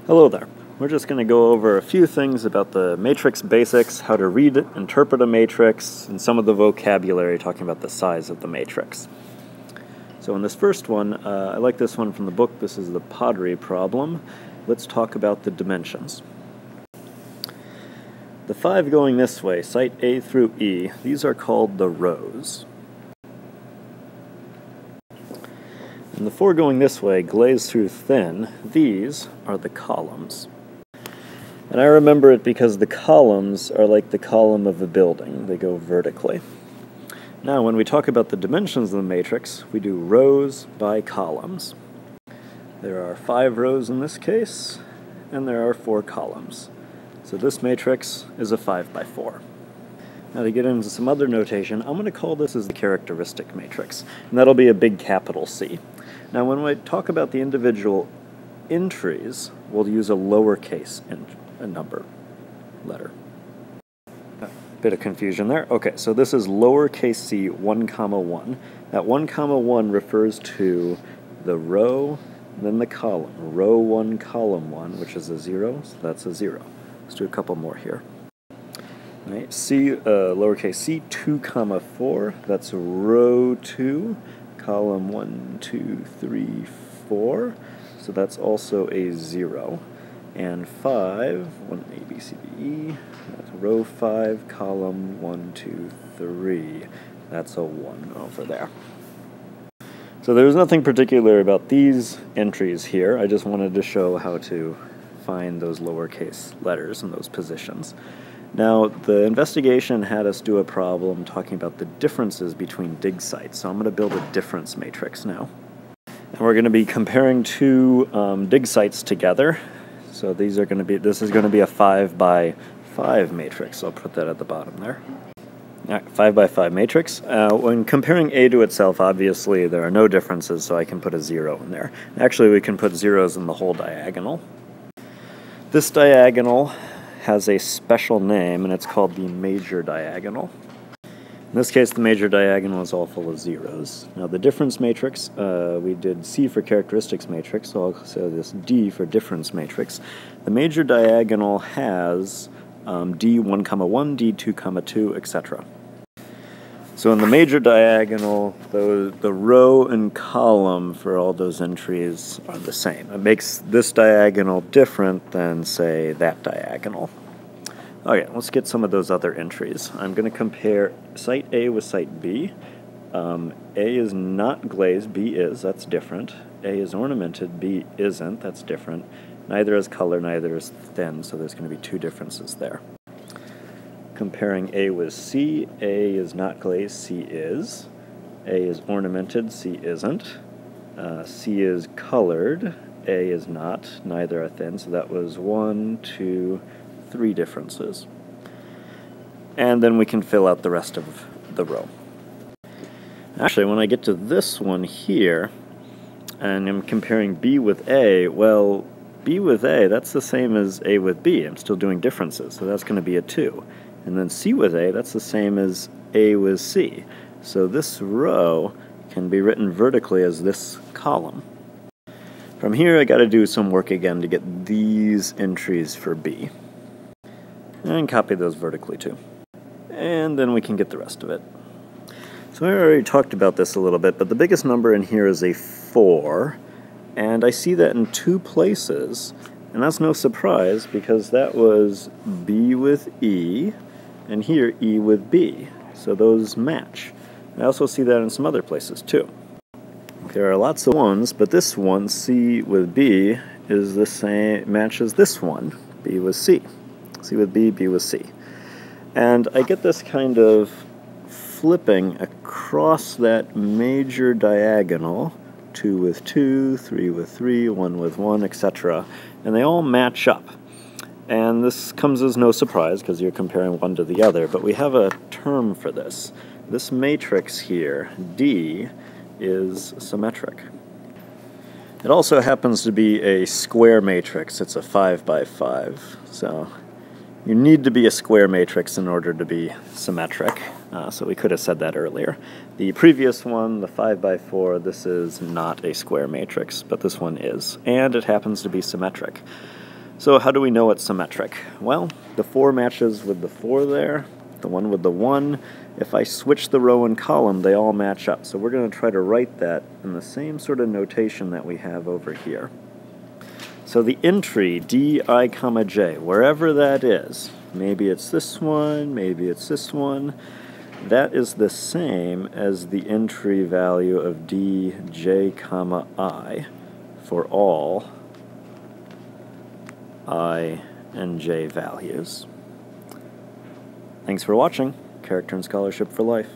Hello there. We're just going to go over a few things about the matrix basics, how to read, interpret a matrix, and some of the vocabulary talking about the size of the matrix. So in this first one, I like this one from the book. This is the pottery problem. Let's talk about the dimensions. The 5 going this way, site A through E, these are called the rows. And the 4 going this way, glazed through thin, these are the columns. And I remember it because the columns are like the column of a building. They go vertically. Now, when we talk about the dimensions of the matrix, we do rows by columns. There are 5 rows in this case, and there are 4 columns. So this matrix is a 5 by 4. Now to get into some other notation, I'm going to call this as the characteristic matrix, and that'll be a big capital C. Now when we talk about the individual entries, we'll use a lowercase letter. Bit of confusion there. Okay, so this is lowercase c 1, 1. That 1, 1 refers to the row, then the column. Row 1, column 1, which is a 0, so that's a 0. Let's do a couple more here. Right, lowercase c 2, 4, that's row 2, column 1, 2, 3, 4, so that's also a 0. And 5, 1, A, B, C, D, E, that's row 5, column 1, 2, 3, that's a 1 over there. So there's nothing particular about these entries here. I just wanted to show how to find those lowercase letters in those positions. Now, the investigation had us do a problem talking about the differences between dig sites, so I'm going to build a difference matrix now. And we're going to be comparing 2 dig sites together. So this is going to be a 5 by 5 matrix. I'll put that at the bottom there. All right, 5 by 5 matrix. When comparing A to itself, obviously there are no differences, so I can put a 0 in there. Actually, we can put zeros in the whole diagonal. This diagonal has a special name, and it's called the major diagonal. In this case, the major diagonal is all full of zeros. Now, the difference matrix, we did C for characteristics matrix, so I'll say this D for difference matrix. The major diagonal has D 1, 1, D 2, 2, etc. So in the major diagonal, the row and column for all those entries are the same. It makes this diagonal different than, say, that diagonal. Okay, let's get some of those other entries. I'm going to compare site A with site B. A is not glazed, B is, that's different. A is ornamented, B isn't, that's different. Neither is color, neither is thin, so there's going to be 2 differences there. Comparing A with C, A is not glazed, C is. A is ornamented, C isn't. C is colored, A is not, neither are thin, so that was 1, 2, 3 differences. And then we can fill out the rest of the row. Actually, when I get to this one here, and I'm comparing B with A, well, B with A, that's the same as A with B. I'm still doing differences, so that's going to be a 2. And then C with A, that's the same as A with C. So this row can be written vertically as this column. From here, I got to do some work again to get these entries for B. And copy those vertically too. And then we can get the rest of it. So I already talked about this a little bit, but the biggest number in here is a 4. And I see that in 2 places. And that's no surprise, because that was B with E, and here E with B. So those match. I also see that in some other places too. There are lots of 1s, but this one, C with B, is the same, matches this one, B with C. C with B, B with C. And I get this kind of flipping across that major diagonal, 2 with 2, 3 with 3, 1 with 1, etc. And they all match up. And this comes as no surprise because you're comparing one to the other, but we have a term for this. This matrix here, D, is symmetric. It also happens to be a square matrix. It's a 5 by 5. So you need to be a square matrix in order to be symmetric. So we could have said that earlier. The previous one, the 5 by 4, this is not a square matrix, but this one is. And it happens to be symmetric. So how do we know it's symmetric? Well, the 4 matches with the 4 there, the 1 with the 1. If I switch the row and column, they all match up. So we're going to try to write that in the same sort of notation that we have over here. So the entry di, comma j, wherever that is, maybe it's this one, maybe it's this one, that is the same as the entry value of dj, comma I for all I and j values. Thanks for watching. Character and Scholarship for Life.